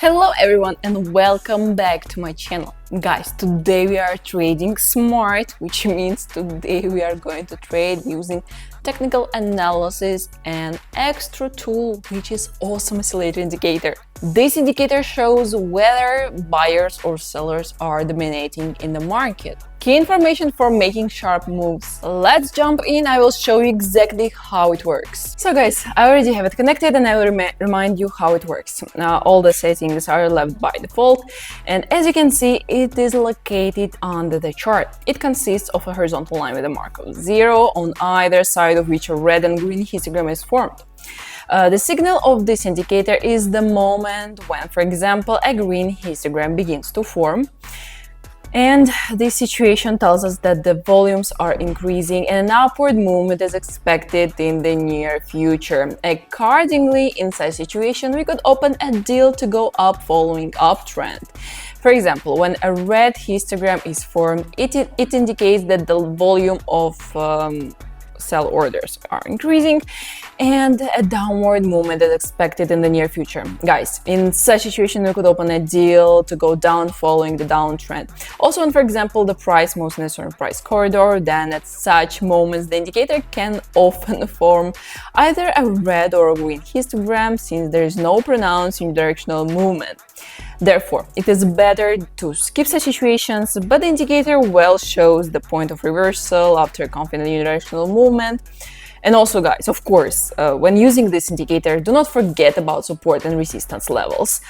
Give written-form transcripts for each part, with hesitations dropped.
Hello everyone and welcome back to my channel. Guys, today we are trading smart, which means today we are going to trade using technical analysis and extra tool, which is Awesome Oscillator indicator. This indicator shows whether buyers or sellers are dominating in the market. Key information for making sharp moves. Let's jump in. I will show you exactly how it works. So guys, I already have it connected and I will remind you how it works. Now all the settings are left by default, and as you can see, it is located under the chart. It consists of a horizontal line with a mark of 0 on either side of which a red and green histogram is formed. The signal of this indicator is the moment when, for example, a green histogram begins to form. And this situation tells us that the volumes are increasing and an upward movement is expected in the near future. Accordingly, in such situation, we could open a deal to go up following uptrend. For example, when a red histogram is formed, it indicates that the volume of sell orders are increasing and a downward movement is expected in the near future. Guys, in such situation, we could open a deal to go down following the downtrend. Also, when, for example, the price moves in a certain price corridor, then at such moments, the indicator can often form either a red or a green histogram since there is no pronounced unidirectional movement. Therefore, it is better to skip such situations, but the indicator well shows the point of reversal after a confident unidirectional movement. And also, guys, of course, when using this indicator, do not forget about support and resistance levels.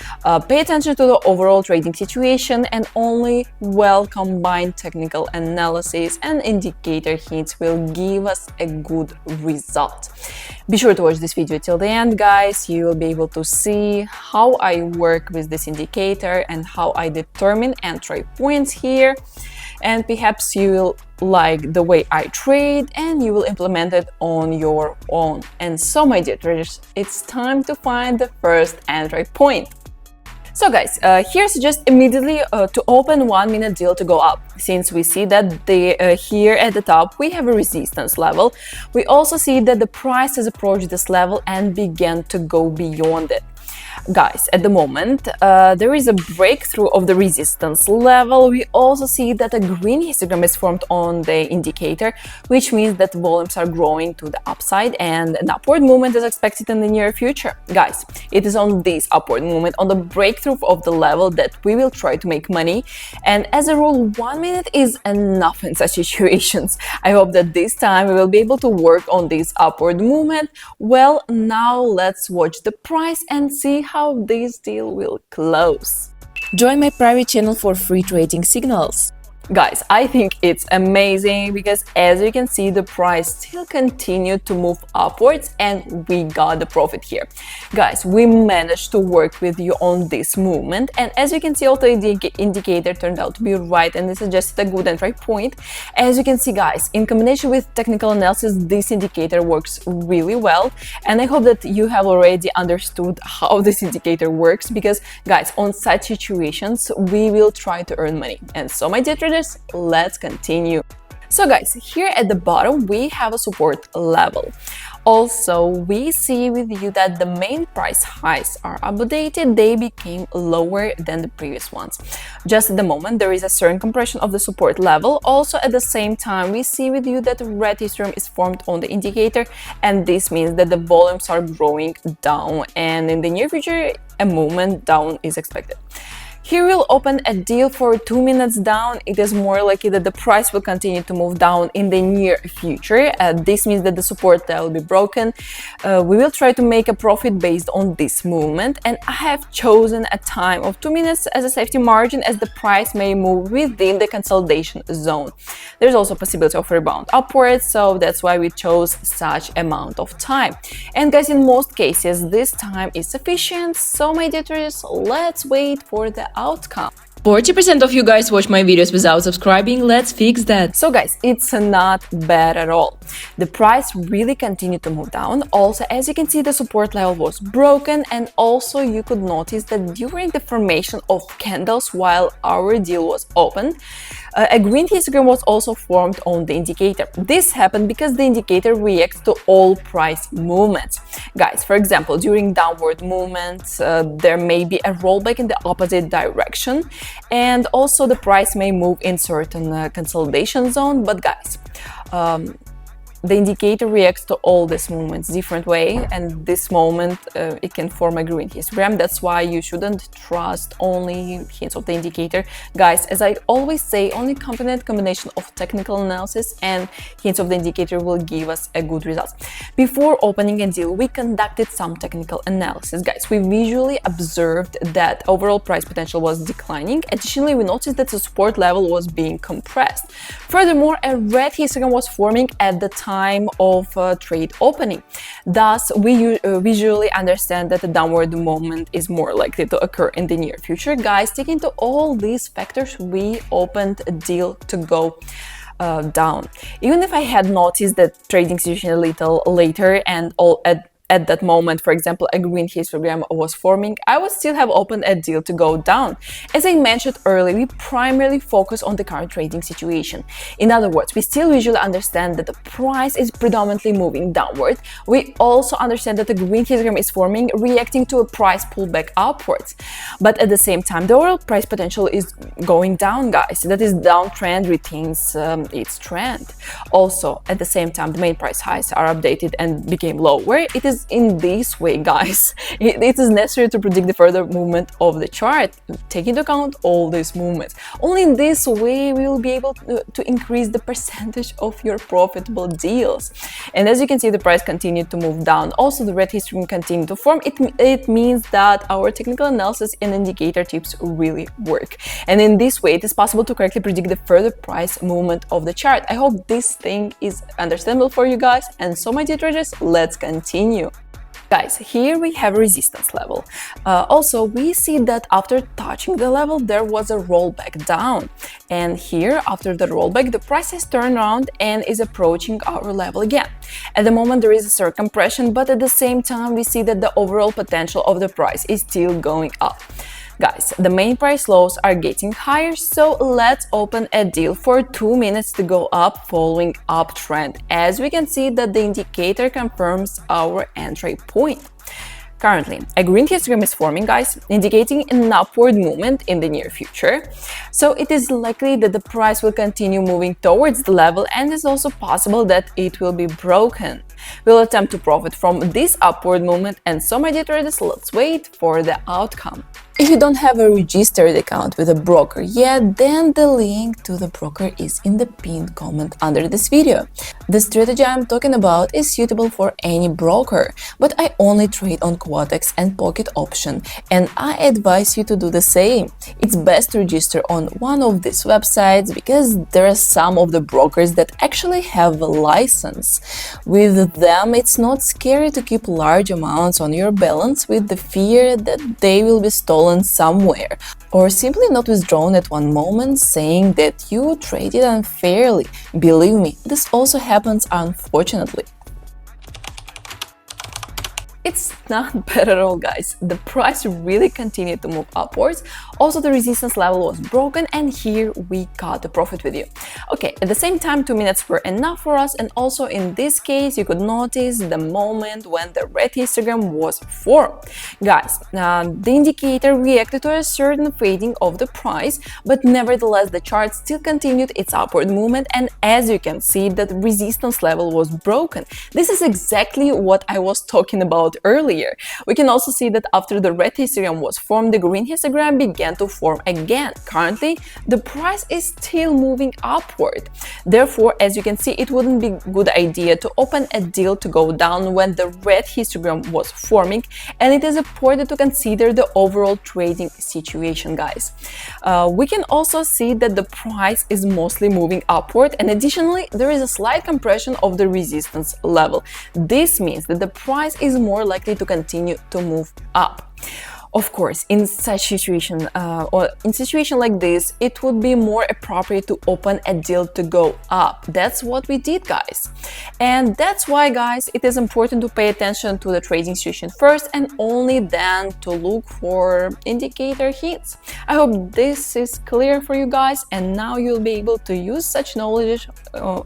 Pay attention to the overall trading situation and only well-combined technical analysis and indicator hints will give us a good result. Be sure to watch this video till the end, guys. You will be able to see how I work with this indicator and how I determine entry points here. And perhaps you will like the way I trade and you will implement it on your own. And so, my dear traders, it's time to find the first entry point. So guys, here suggest immediately to open 1 minute deal to go up. Since we see that here at the top we have a resistance level, we also see that the price has approached this level and began to go beyond it. Guys, at the moment, there is a breakthrough of the resistance level. We also see that a green histogram is formed on the indicator, which means that volumes are growing to the upside and an upward movement is expected in the near future. Guys, it is on this upward movement, on the breakthrough of the level, that we will try to make money. And as a rule, 1 minute is enough in such situations. I hope that this time we will be able to work on this upward movement. Well, now let's watch the price and see how this deal will close. Join my private channel for free trading signals. Guys, I think it's amazing because as you can see, the price still continued to move upwards and we got the profit here. Guys, we managed to work with you on this movement, and as you can see, also the indicator turned out to be right and it suggested a good entry point. As you can see, guys, in combination with technical analysis, this indicator works really well, and I hope that you have already understood how this indicator works because, guys, on such situations, we will try to earn money. And so, my dear traders, let's continue. So guys, here at the bottom we have a support level. Also, we see with you that the main price highs are updated, they became lower than the previous ones. Just at the moment, there is a certain compression of the support level. Also, at the same time, we see with you that the red histogram is formed on the indicator, and this means that the volumes are growing down, and in the near future, a movement down is expected. Here we'll open a deal for 2 minutes down. It is more likely that the price will continue to move down in the near future. This means that the support level will be broken. We will try to make a profit based on this movement, and I have chosen a time of 2 minutes as a safety margin as the price may move within the consolidation zone. There's also a possibility of rebound upwards, so that's why we chose such amount of time. And guys, in most cases, this time is sufficient. So my dear traders, let's wait for the outcome. 40% of you guys watch my videos without subscribing. Let's fix that. So guys, it's not bad at all. the price really continued to move down. Also, as you can see, the support level was broken, and also you could notice that during the formation of candles while our deal was opened, a green histogram was also formed on the indicator. This happened because the indicator reacts to all price movements. Guys, for example, during downward movements, there may be a rollback in the opposite direction, and also the price may move in certain consolidation zone. But guys, the indicator reacts to all these movements different way, and this moment it can form a green histogram. That's why you shouldn't trust only hints of the indicator. Guys, as I always say, only competent combination of technical analysis and hints of the indicator will give us a good result. Before opening a deal, we conducted some technical analysis. Guys, we visually observed that overall price potential was declining. Additionally, we noticed that the support level was being compressed. Furthermore, a red histogram was forming at the time of trade opening. Thus, we visually understand that the downward movement is more likely to occur in the near future. Guys, taking into all these factors, we opened a deal to go down. Even if I had noticed that trading situation a little later and at that moment, for example, a green histogram was forming, I would still have opened a deal to go down. As I mentioned earlier, we primarily focus on the current trading situation. In other words, we still visually understand that the price is predominantly moving downward. We also understand that the green histogram is forming, reacting to a price pullback upwards. But at the same time, the overall price potential is going down, guys. That is, downtrend retains its trend. Also, at the same time, the main price highs are updated and became lower. It is in this way, guys, it is necessary to predict the further movement of the chart, take into account all these movements. Only in this way we will be able to increase the percentage of your profitable deals. And as you can see, the price continued to move down. Also, the red histogram continued to form. It means that our technical analysis and indicator tips really work. And in this way, it is possible to correctly predict the further price movement of the chart. I hope this thing is understandable for you guys. And so, my dear traders, let's continue. Guys, here we have a resistance level. Also, we see that after touching the level, there was a rollback down. And here, after the rollback, the price has turned around and is approaching our level again. At the moment, there is a certain compression, but at the same time, we see that the overall potential of the price is still going up. Guys, the main price lows are getting higher, so let's open a deal for 2 minutes to go up following uptrend. As we can see that the indicator confirms our entry point. Currently, a green histogram is forming, guys, indicating an upward movement in the near future. So it is likely that the price will continue moving towards the level, and it's also possible that it will be broken. We'll attempt to profit from this upward movement, and so, my dear traders, let's wait for the outcome. If you don't have a registered account with a broker yet, then the link to the broker is in the pinned comment under this video. The strategy I'm talking about is suitable for any broker, but I only trade on Quotex and Pocket Option, and I advise you to do the same. It's best to register on one of these websites because there are some of the brokers that actually have a license. With them, it's not scary to keep large amounts on your balance with the fear that they will be stolen somewhere, or simply not withdrawn at one moment saying that you traded unfairly. Believe me, this also happens, unfortunately. It's not bad at all, guys. The price really continued to move upwards. Also, the resistance level was broken, and here we got the profit with you. Okay, at the same time, 2 minutes were enough for us, and also in this case, you could notice the moment when the red histogram was formed. Guys, the indicator reacted to a certain fading of the price, but nevertheless, the chart still continued its upward movement, and as you can see, that resistance level was broken. This is exactly what I was talking about earlier. We can also see that after the red histogram was formed, the green histogram began to form again. Currently, the price is still moving upward. Therefore, as you can see, it wouldn't be a good idea to open a deal to go down when the red histogram was forming, and it is important to consider the overall trading situation, guys. We can also see that the price is mostly moving upward, and additionally, there is a slight compression of the resistance level. This means that the price is more likely to continue to move up. Of course, in such situation or in situation like this, it would be more appropriate to open a deal to go up. That's what we did, guys. And that's why, guys, it is important to pay attention to the trading situation first and only then to look for indicator hits. I hope this is clear for you guys, and now you'll be able to use such knowledge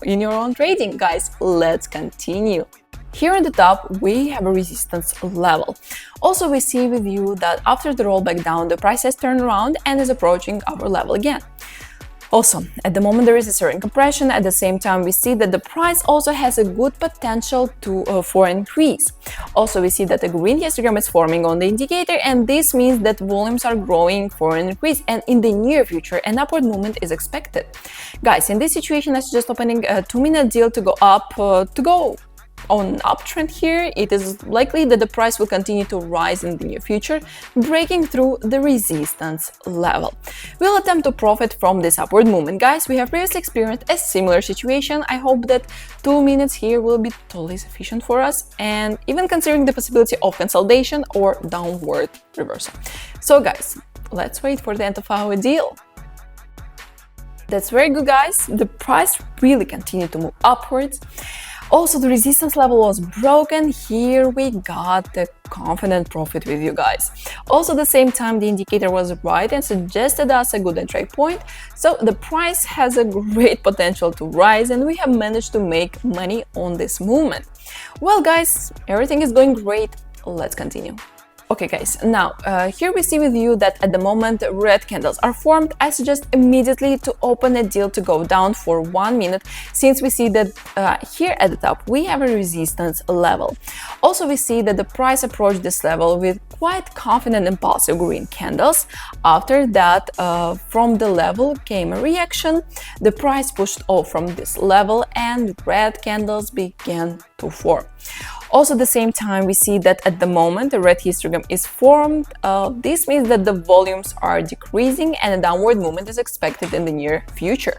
in your own trading. Guys, let's continue. Here on the top, we have a resistance level. Also, we see with you that after the rollback down, the price has turned around and is approaching our level again. Also, at the moment there is a certain compression. At the same time, we see that the price also has a good potential for increase. Also, we see that the green histogram is forming on the indicator, and this means that volumes are growing for an increase, and in the near future an upward movement is expected. Guys, in this situation, I suggest opening a 2-minute deal to go up, to go on uptrend here. It is likely that the price will continue to rise in the near future, breaking through the resistance level. We'll attempt to profit from this upward movement. Guys, we have previously experienced a similar situation. I hope that 2 minutes here will be totally sufficient for us, and even considering the possibility of consolidation or downward reversal. So guys, let's wait for the end of our deal. That's very good, guys. The price really continued to move upwards. Also, the resistance level was broken. Here we got the confident profit with you guys. Also, at the same time, the indicator was right and suggested us a good entry point. So the price has a great potential to rise, and we have managed to make money on this movement. Well, guys, everything is going great. Let's continue. Okay, guys, now here we see with you that at the moment red candles are formed. I suggest immediately to open a deal to go down for 1 minute, since we see that here at the top we have a resistance level. Also, we see that the price approached this level with quite confident impulsive green candles. After that, from the level came a reaction. The price pushed off from this level and red candles began to form. Also, at the same time, we see that at the moment the red histogram is formed. This means that the volumes are decreasing and a downward movement is expected in the near future.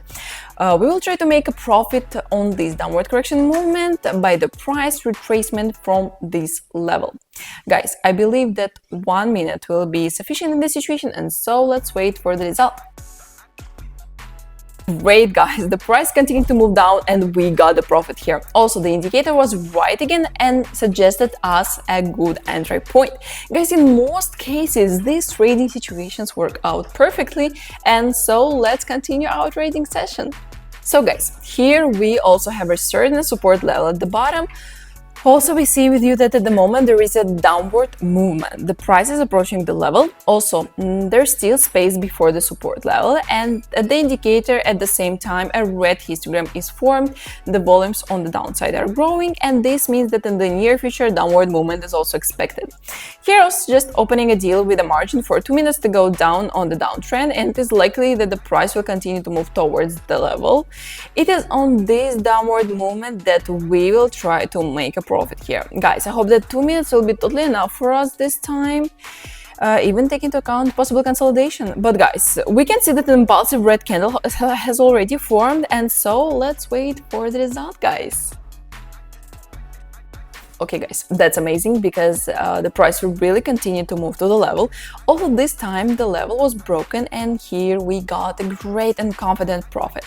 We will try to make a profit on this downward correction movement by the price retracement from this level. Guys, I believe that 1 minute will be sufficient in this situation, and so let's wait for the result. Great, guys, the price continued to move down and we got the profit here. Also, the indicator was right again and suggested us a good entry point. Guys, in most cases these trading situations work out perfectly, and so let's continue our trading session. So guys, here we also have a certain support level at the bottom. Also, we see with you that at the moment there is a downward movement. The price is approaching the level. Also, there's still space before the support level, and at the indicator at the same time a red histogram is formed. The volumes on the downside are growing, and this means that in the near future downward movement is also expected. Here I was just opening a deal with a margin for 2 minutes to go down on the downtrend, and it is likely that the price will continue to move towards the level. It is on this downward movement that we will try to make a profit here. Guys, I hope that 2 minutes will be totally enough for us this time, even taking into account possible consolidation. But guys, we can see that an impulsive red candle has already formed, and so let's wait for the result, guys. Okay guys, that's amazing, because the price will really continue to move to the level. Although this time the level was broken, and here we got a great and confident profit.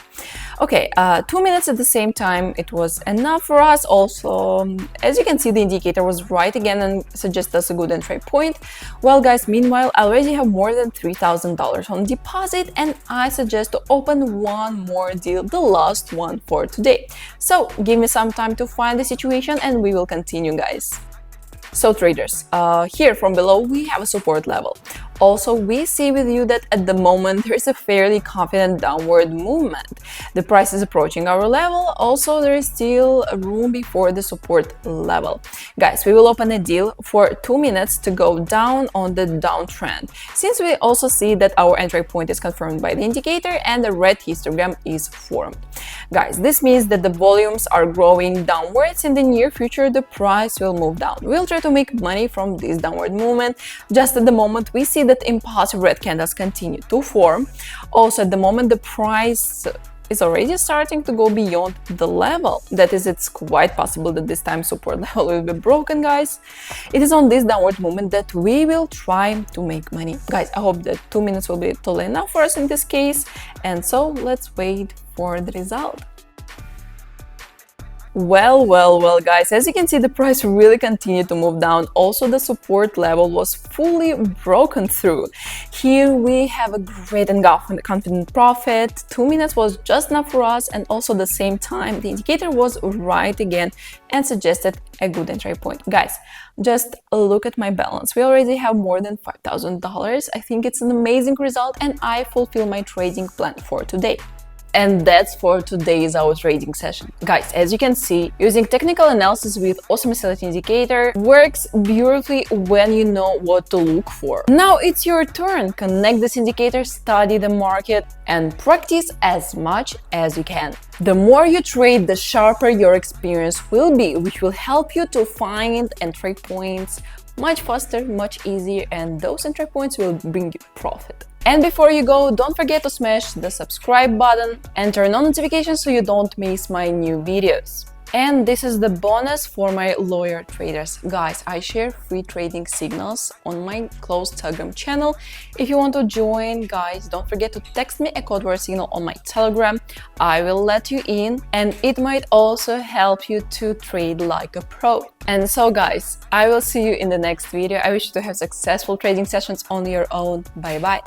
Okay, 2 minutes at the same time, it was enough for us. Also, as you can see, the indicator was right again and suggests us a good entry point. Well guys, meanwhile, I already have more than $3,000 on deposit, and I suggest to open one more deal, the last one for today. So give me some time to find the situation and we will continue, guys. So traders, here from below we have a support level. Also, we see with you that at the moment there is a fairly confident downward movement. The price is approaching our level. Also, there is still room before the support level. Guys, we will open a deal for 2 minutes to go down on the downtrend, since we also see that our entry point is confirmed by the indicator and the red histogram is formed. Guys, this means that the volumes are growing downwards. In the near future, the price will move down. We'll try to make money from this downward movement. Just at the moment, we see that impulsive red candles continue to form. Also, at the moment, the price is already starting to go beyond the level. That is, it's quite possible that this time support level will be broken, guys. It is on this downward movement that we will try to make money. Guys, I hope that 2 minutes will be totally enough for us in this case. And so let's wait for the result. Well, guys, as you can see, the price really continued to move down. Also, the support level was fully broken through. Here we have a great engulf and confident profit. 2 minutes was just enough for us, and also at the same time, the indicator was right again and suggested a good entry point. Guys, just look at my balance. We already have more than $5,000. I think it's an amazing result, and I fulfill my trading plan for today. And that's for today's our trading session. Guys, as you can see, using technical analysis with Awesome Oscillator indicator works beautifully when you know what to look for. Now it's your turn. Connect this indicator, study the market, and practice as much as you can. The more you trade, the sharper your experience will be, which will help you to find entry points much faster, much easier, and those entry points will bring you profit. And before you go, don't forget to smash the subscribe button and turn on notifications so you don't miss my new videos. And this is the bonus for my loyal traders. Guys, I share free trading signals on my closed Telegram channel. If you want to join, guys, don't forget to text me a code word signal on my Telegram. I will let you in, and it might also help you to trade like a pro. And so, guys, I will see you in the next video. I wish you to have successful trading sessions on your own. Bye bye.